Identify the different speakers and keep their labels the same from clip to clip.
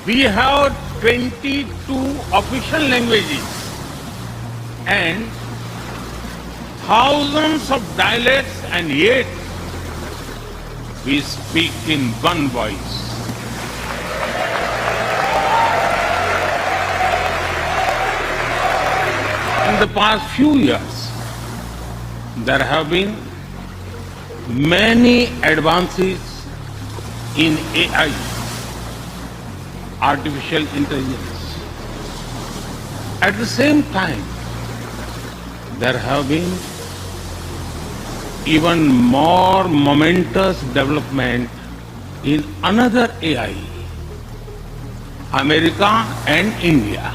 Speaker 1: We have 22 official languages and thousands of dialects, and yet we speak in one voice. In the past few years, there have been many advances in AI, artificial intelligence. At the same time, there have been even more momentous development in another AI, America and India.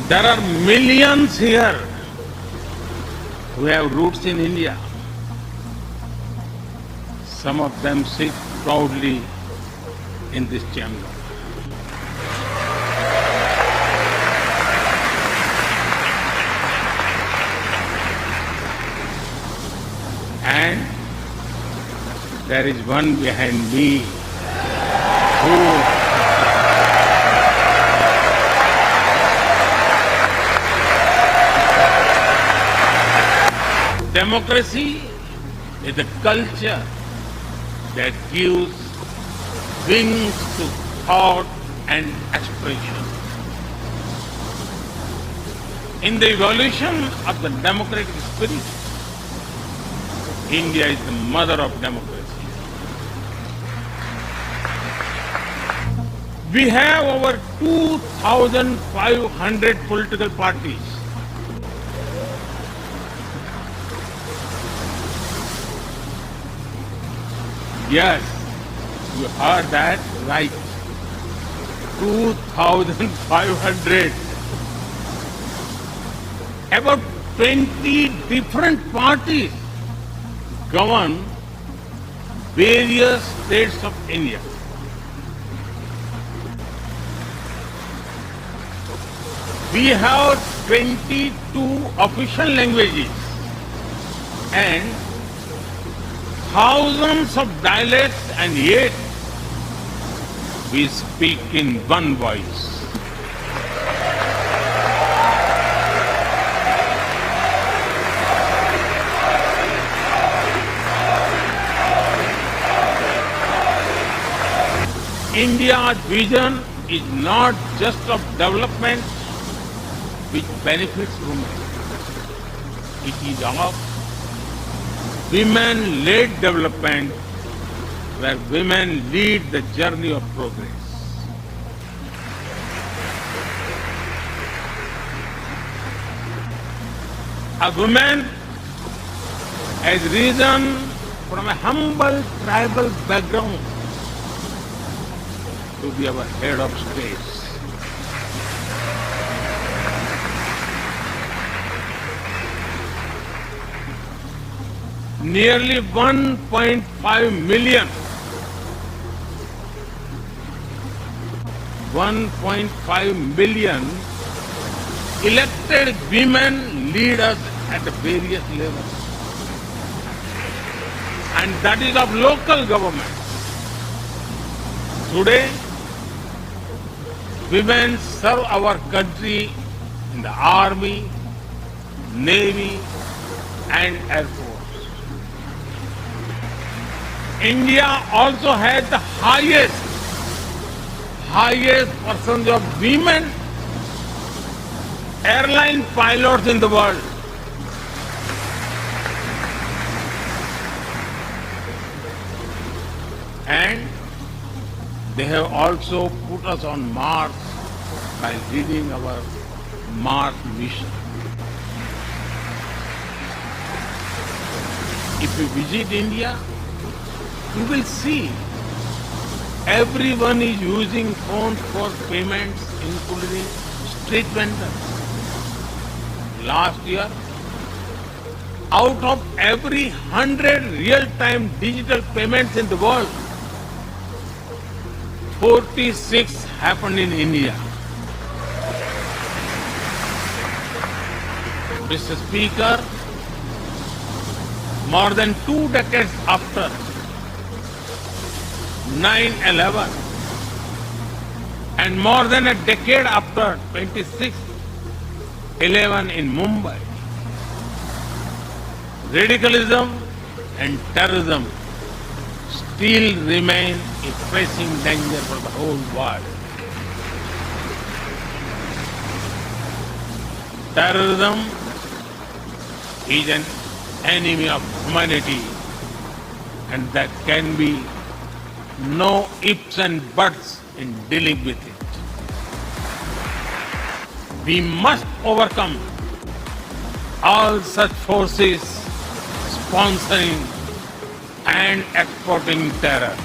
Speaker 1: There are millions here who have roots in India. Some of them sit proudly in this chamber. And there is one behind me who democracy is a culture that gives wings to thought and expression. In the evolution of the democratic spirit, India is the mother of democracy. We have over 2,500 political parties. Yes, you heard that right. 2,500. About 20 different parties govern various states of India. We have 22 official languages and thousands of dialects, and yet we speak in one voice. India's vision is not just of development which benefits women. It is of women-led development where women lead the journey of progress. A woman has risen from a humble tribal background to be our head of state. Nearly 1.5 million elected women lead us at the various levels. And that is of local government. Today, women serve our country in the Army, Navy, and Air Force. India also has the highest percentage of women airline pilots in the world. And they have also put us on Mars by leading our Mars mission. If you visit India, you will see everyone is using phones for payments, including street vendors. Last year, out of every 100 real-time digital payments in the world, 46 happened in India. Mr. Speaker, more than 2 decades after 9/11 and more than a decade after 26/11 in Mumbai, radicalism and terrorism still remain a pressing danger for the whole world. Terrorism is an enemy of humanity, and there can be no ifs and buts in dealing with it. We must overcome all such forces sponsoring and exporting terror.